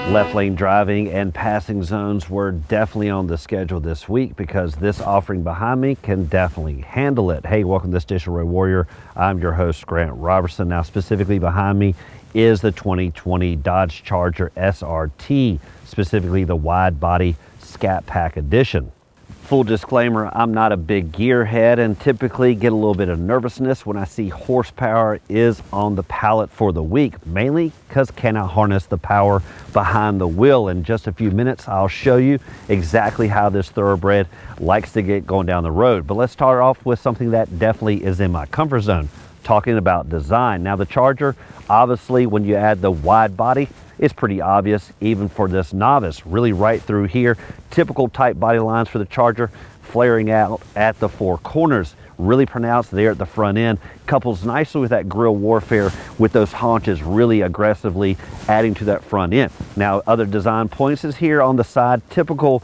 Left lane driving and passing zones were definitely on the schedule this week because this offering behind me can definitely handle it. Hey, welcome to this Digital Road Warrior. I'm your host, Grant Robertson. Now, specifically behind me is the 2020 Dodge Charger SRT, specifically the wide body Scat Pack Edition. Full disclaimer, I'm not a big gearhead and typically get a little bit of nervousness when I see horsepower is on the pallet for the week, mainly because can I harness the power behind the wheel. In just a few minutes, I'll show you exactly how this thoroughbred likes to get going down the road. But let's start off with something that definitely is in my comfort zone, talking about design. Now the Charger, obviously when you add the wide body, it's pretty obvious even for this novice. Really right through here, typical tight body lines for the Charger, flaring out at the four corners. Really pronounced there at the front end. Couples nicely with that grille warfare with those haunches really aggressively adding to that front end. Now other design points is here on the side, typical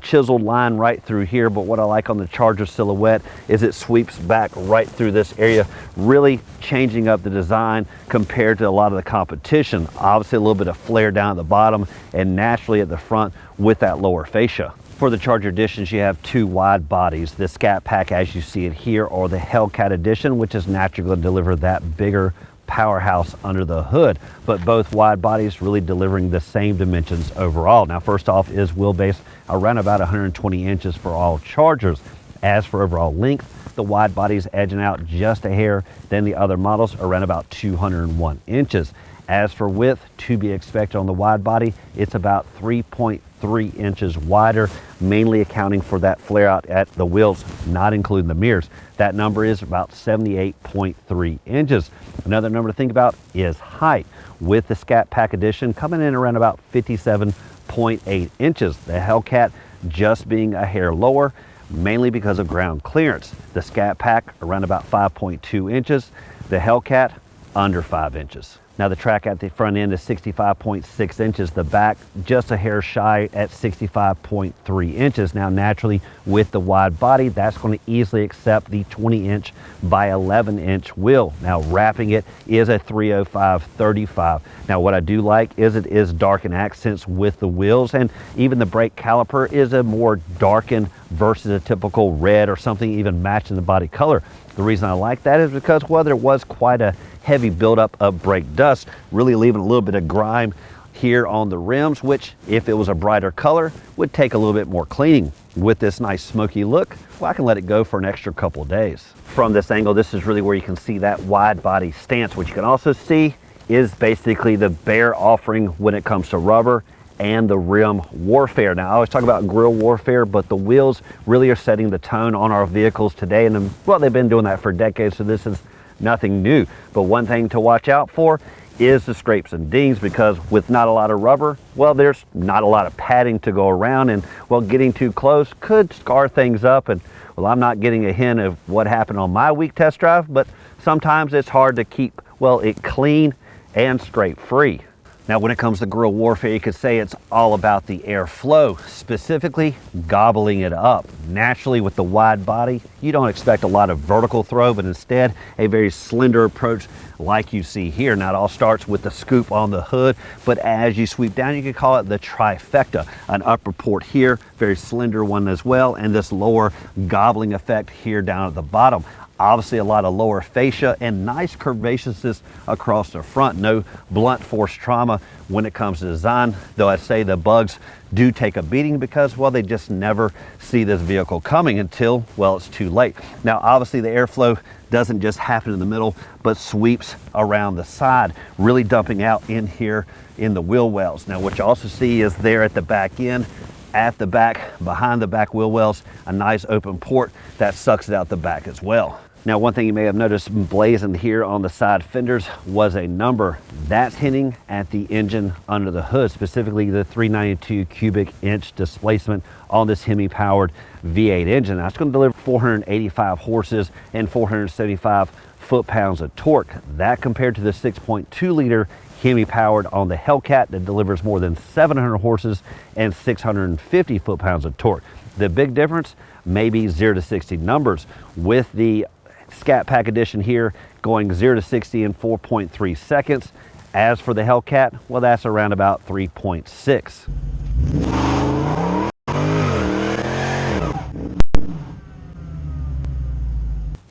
chiseled line right through here, but what I like on the Charger silhouette is it sweeps back right through this area, really changing up the design compared to a lot of the competition. Obviously a little bit of flare down at the bottom and naturally at the front with that lower fascia. For the Charger editions, you have two wide bodies, the Scat Pack as you see it here, or the Hellcat edition, which is naturally going to deliver that bigger powerhouse under the hood, but both wide bodies really delivering the same dimensions overall. Now first off is wheelbase around about 120 inches for all Chargers. As for overall length, the wide bodies edging out just a hair than the other models, around about 201 inches. As for width, to be expected on the wide body, it's about 3.3 inches wider, mainly accounting for that flare out at the wheels, not including the mirrors. That number is about 78.3 inches. Another number to think about is height, with the Scat Pack Edition coming in around about 57.8 inches. The Hellcat just being a hair lower, mainly because of ground clearance. The Scat Pack around about 5.2 inches, the Hellcat under 5 inches. Now the track at the front end is 65.6 inches, the back just a hair shy at 65.3 inches. Now naturally with the wide body, that's going to easily accept the 20-inch by 11-inch wheel. Now wrapping it is a 305/35. Now what I do like is it is darkened accents with the wheels, and even the brake caliper is a more darkened versus a typical red or something even matching the body color. The reason I like that is because, well, there was quite a heavy buildup of brake dust, really leaving a little bit of grime here on the rims, which if it was a brighter color would take a little bit more cleaning. With this nice smoky look, well, I can let it go for an extra couple of days. From this angle, this is really where you can see that wide body stance. What you can also see is basically the bare offering when it comes to rubber and the rim warfare. Now I always talk about grille warfare, but the wheels really are setting the tone on our vehicles today, and well, they've been doing that for decades, so this is nothing new. But one thing to watch out for is the scrapes and dings, because with not a lot of rubber, well, there's not a lot of padding to go around, and well, getting too close could scar things up. And well, I'm not getting a hint of what happened on my week test drive, but sometimes it's hard to keep, well, it clean and scrape free. Now when it comes to grille warfare, you could say it's all about the airflow, specifically gobbling it up. Naturally with the wide body, you don't expect a lot of vertical throw, but instead a very slender approach like you see here. Now it all starts with the scoop on the hood, but as you sweep down, you could call it the trifecta. An upper port here, very slender one as well, and this lower gobbling effect here down at the bottom. Obviously a lot of lower fascia and nice curvaceousness across the front. No blunt force trauma when it comes to design, though I say the bugs do take a beating because, well, they just never see this vehicle coming until, well, it's too late. Now obviously the airflow doesn't just happen in the middle, but sweeps around the side, really dumping out in here in the wheel wells. Now what you also see is there at the back end, at the back, behind the back wheel wells, a nice open port that sucks it out the back as well. Now, one thing you may have noticed blazoned here on the side fenders was a number. That's hinting at the engine under the hood, specifically the 392 cubic inch displacement on this Hemi-powered V8 engine. Now, it's going to deliver 485 horses and 475 foot-pounds of torque. That compared to the 6.2 liter Hemi-powered on the Hellcat that delivers more than 700 horses and 650 foot-pounds of torque. The big difference may be 0 to 60 numbers, with the Scat Pack Edition here going 0 to 60 in 4.3 seconds. As for the Hellcat, well, that's around about 3.6.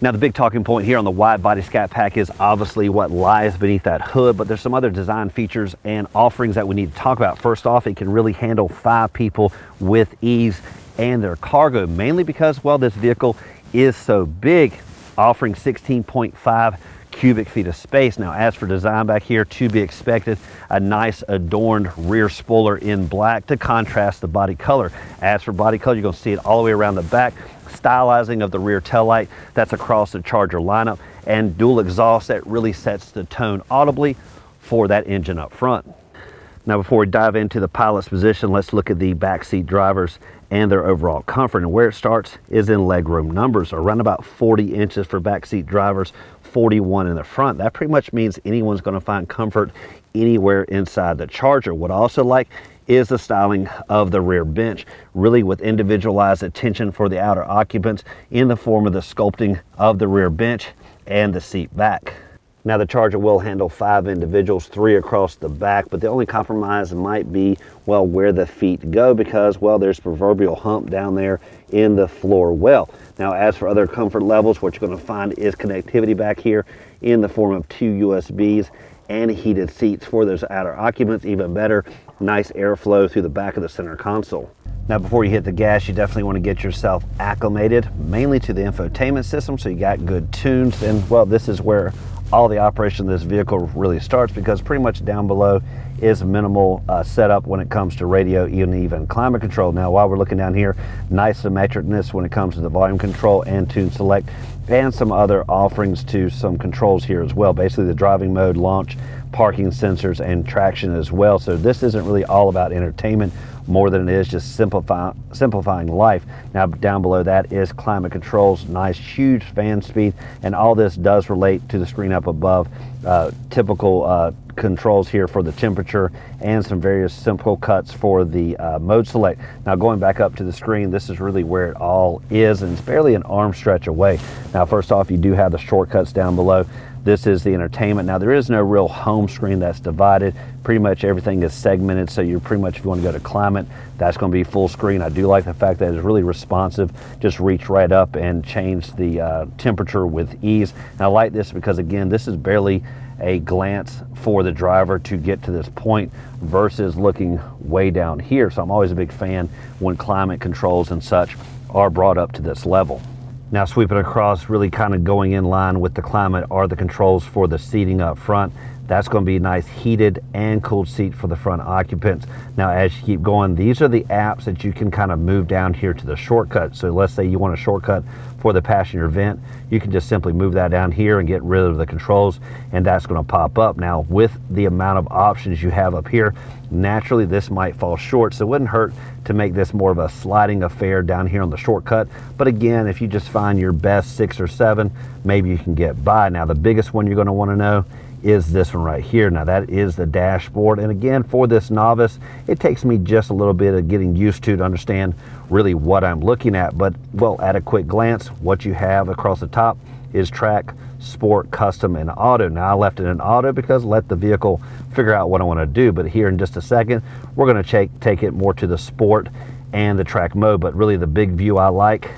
Now, the big talking point here on the wide body Scat Pack is obviously what lies beneath that hood, but there's some other design features and offerings that we need to talk about. First off, it can really handle 5 people with ease and their cargo, mainly because, well, this vehicle is so big, offering 16.5 cubic feet of space. Now, as for design back here, to be expected, a nice adorned rear spoiler in black to contrast the body color. As for body color, you're going to see it all the way around the back. Stylizing of the rear taillight that's across the Charger lineup, and dual exhaust that really sets the tone audibly for that engine up front. Now, before we dive into the pilot's position, let's look at the backseat drivers and their overall comfort. And where it starts is in legroom numbers, around about 40 inches for backseat drivers, 41 in the front. That pretty much means anyone's going to find comfort anywhere inside the Charger. What I also like is the styling of the rear bench, really with individualized attention for the outer occupants in the form of the sculpting of the rear bench and the seat back. Now, the Charger will handle 5 individuals, 3 across the back, but the only compromise might be, well, where the feet go, because, well, there's proverbial hump down there in the floor well. Now, as for other comfort levels, what you're going to find is connectivity back here in the form of 2 USBs and heated seats for those outer occupants. Even better, nice airflow through the back of the center console. Now, before you hit the gas, you definitely want to get yourself acclimated, mainly to the infotainment system, so you got good tunes. And, well, this is where all the operation of this vehicle really starts, because pretty much down below is minimal setup when it comes to radio and even climate control. Now, while we're looking down here, nice symmetricness when it comes to the volume control and tune select, and some other offerings to some controls here as well. Basically, the driving mode, launch, parking sensors, and traction as well. So this isn't really all about entertainment more than it is just simplifying life. Now, down below that is climate controls, nice huge fan speed, and all this does relate to the screen up above. Typical controls here for the temperature and some various simple cuts for the mode select. Now, going back up to the screen, this is really where it all is, and it's barely an arm stretch away. Now, first off, you do have the shortcuts down below. This is the entertainment. Now, there is no real home screen that's divided. Pretty much everything is segmented, so you're pretty much, if you want to go to climate, that's going to be full screen. I do like the fact that it's really responsive. Just reach right up and change the temperature with ease. And I like this because, again, this is barely a glance for the driver to get to this point versus looking way down here. So I'm always a big fan when climate controls and such are brought up to this level. Now, sweeping across, really kind of going in line with the climate, are the controls for the seating up front. That's going to be a nice heated and cooled seat for the front occupants. Now, as you keep going, these are the apps that you can kind of move down here to the shortcut. So let's say you want a shortcut for the passenger vent, you can just simply move that down here and get rid of the controls, and that's going to pop up. Now, with the amount of options you have up here, naturally this might fall short, so it wouldn't hurt to make this more of a sliding affair down here on the shortcut. But again, if you just find your best 6 or 7, maybe you can get by. Now, the biggest one you're going to want to know is this one right here. Now, that is the dashboard, and again, for this novice, it takes me just a little bit of getting used to understand really what I'm looking at. But, well, at a quick glance, what you have across the top is track, sport, custom, and auto. Now, I left it in auto because let the vehicle figure out what I want to do, but here in just a second, we're going to take it more to the sport and the track mode. But really, the big view I like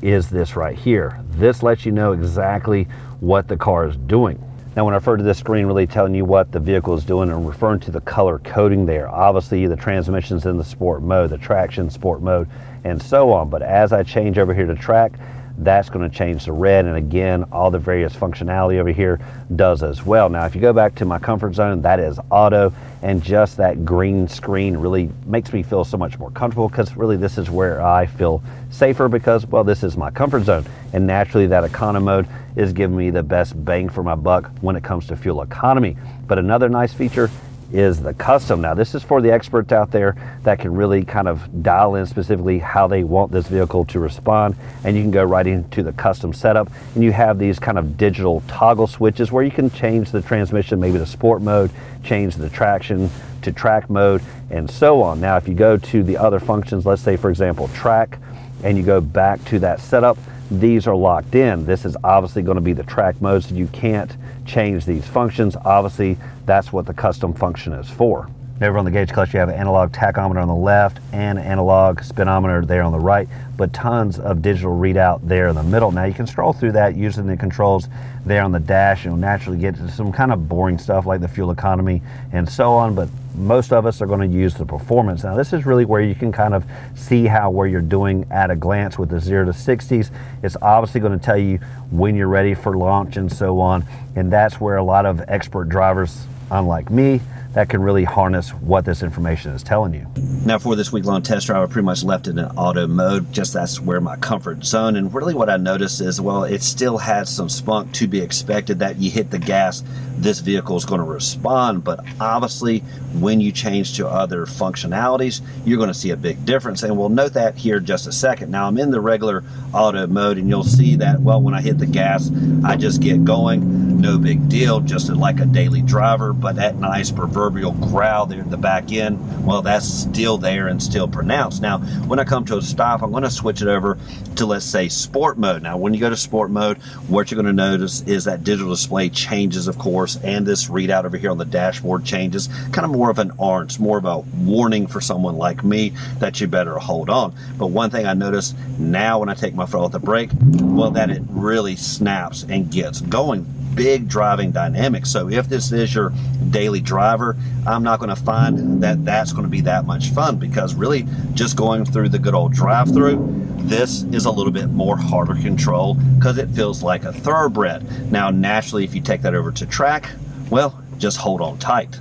is this right here. This lets you know exactly what the car is doing. Now, when I refer to this screen really telling you what the vehicle is doing, I'm referring to the color coding there. Obviously, the transmission's in the sport mode, the traction sport mode, and so on. But as I change over here to track, that's going to change to red, and again, all the various functionality over here does as well. Now, if you go back to my comfort zone, that is auto, and just that green screen really makes me feel so much more comfortable, because really this is where I feel safer, because, well, this is my comfort zone, and naturally that econo mode is giving me the best bang for my buck when it comes to fuel economy. But another nice feature is the custom. Now, this is for the experts out there that can really kind of dial in specifically how they want this vehicle to respond, and you can go right into the custom setup, and you have these kind of digital toggle switches where you can change the transmission, maybe to sport mode, change the traction to track mode, and so on. Now, if you go to the other functions, let's say for example track, and you go back to that setup, these are locked in. This is obviously going to be the track mode, so you can't change these functions. Obviously, that's what the custom function is for. Over on the gauge clutch, you have an analog tachometer on the left and analog speedometer there on the right, but tons of digital readout there in the middle. Now you can scroll through that using the controls there on the dash, and you'll naturally get to some kind of boring stuff like the fuel economy and so on, but most of us are going to use the performance. Now this is really where you can kind of see where you're doing at a glance with the 0 to 60s. It's obviously going to tell you when you're ready for launch and so on, and that's where a lot of expert drivers, unlike me, that can really harness what this information is telling you. Now for this week-long test drive, I pretty much left it in auto mode, just that's where my comfort zone, and really what I noticed is, well, it still had some spunk to be expected that you hit the gas, this vehicle is going to respond, but obviously when you change to other functionalities, you're going to see a big difference, and we'll note that here in just a second. Now I'm in the regular auto mode, and you'll see that, well, when I hit the gas, I just get going, no big deal, just like a daily driver, but that nice proverbial growl there at the back end, well, that's still there and still pronounced. Now when I come to a stop, I'm going to switch it over to, let's say, sport mode. Now when you go to sport mode, what you're going to notice is that digital display changes, of course, and this readout over here on the dashboard changes, kind of more of an orange, more of a warning for someone like me that you better hold on. But one thing I notice now when I take my foot off the brake, well, that it really snaps and gets going. Big driving dynamics. So if this is your daily driver, I'm not going to find that that's going to be that much fun, because really just going through the good old drive-through, this is a little bit more harder control because it feels like a thoroughbred. Now naturally, if you take that over to track, well, just hold on tight.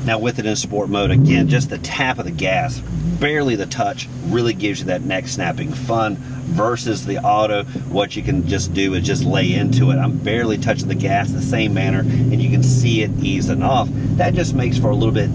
Now with it in sport mode, again, just the tap of the gas, barely the touch, really gives you that neck snapping fun, versus the auto, what you can just do is just lay into it. I'm barely touching the gas the same manner, and you can see it easing off. That just makes for a little bit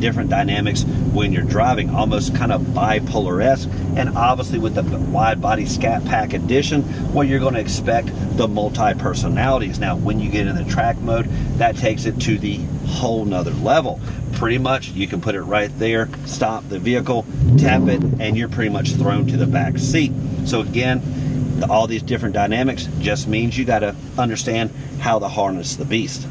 different dynamics when you're driving, almost kind of bipolar-esque. And obviously with the wide body Scat Pack edition, well, you're going to expect the multi-personalities. Now when you get in the track mode, that takes it to the whole nother level. Pretty much you can put it right there, stop the vehicle, tap it, and you're pretty much thrown to the back seat. So again, all these different dynamics just means you got to understand how to harness the beast.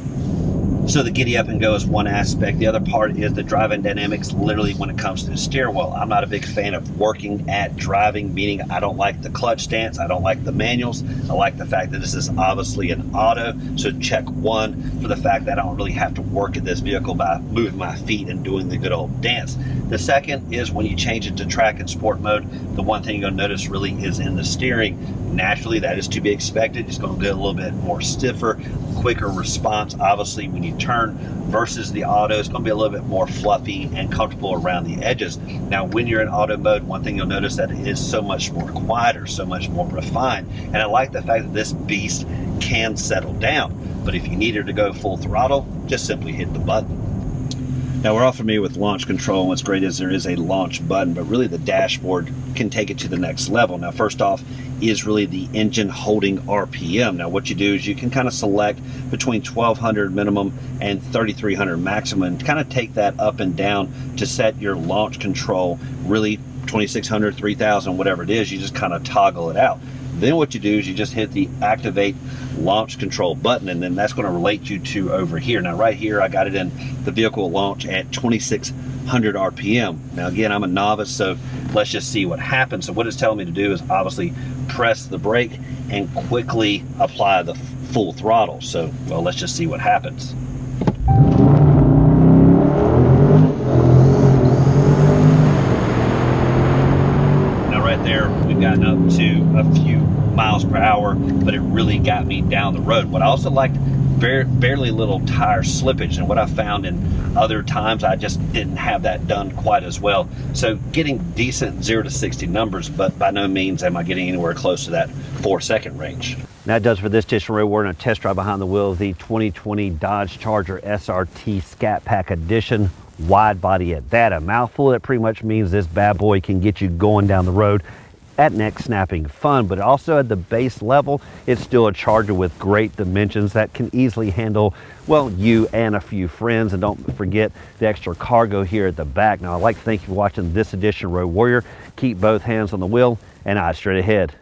So the giddy up and go is one aspect. The other part is the driving dynamics, literally when it comes to the steering wheel. I'm not a big fan of working at driving, meaning I don't like the clutch stance, I don't like the manuals. I like the fact that this is obviously an auto, so check one for the fact that I don't really have to work at this vehicle by moving my feet and doing the good old dance. The second is when you change it to track and sport mode, the one thing you're going to notice really is in the steering. Naturally, that is to be expected. It's going to get a little bit more stiffer, quicker response, obviously, when you turn, versus the auto. It's going to be a little bit more fluffy and comfortable around the edges. Now, when you're in auto mode, one thing you'll notice that it is so much more quieter, so much more refined. And I like the fact that this beast can settle down. But if you need her to go full throttle, just simply hit the button. Now we're all familiar with launch control, and what's great is there is a launch button, but really the dashboard can take it to the next level. Now first off is really the engine holding RPM. Now what you do is you can kind of select between 1200 minimum and 3300 maximum, and kind of take that up and down to set your launch control, really 2600, 3000, whatever it is, you just kind of toggle it out. Then what you do is you just hit the activate launch control button, and then that's going to relate you to over here. Now right here I got it in the vehicle launch at 2600 RPM. Now again, I'm a novice, so let's just see what happens. So what it's telling me to do is obviously press the brake and quickly apply the full throttle. So, well, let's just see what happens. Now right there, we've gotten up to a few miles per hour, but it really got me down the road. What I also liked, barely little tire slippage, and what I found in other times I just didn't have that done quite as well. So getting decent 0 to 60 numbers, but by no means am I getting anywhere close to that 4-second range. Now it does for this edition. We're on a test drive behind the wheel of the 2020 Dodge Charger SRT Scat Pack Edition, wide body at that. A mouthful. That pretty much means this bad boy can get you going down the road at neck snapping fun, but also at the base level, it's still a Charger with great dimensions that can easily handle, well, you and a few friends. And don't forget the extra cargo here at the back. Now I'd like to thank you for watching this edition of Road Warrior. Keep both hands on the wheel and eyes straight ahead.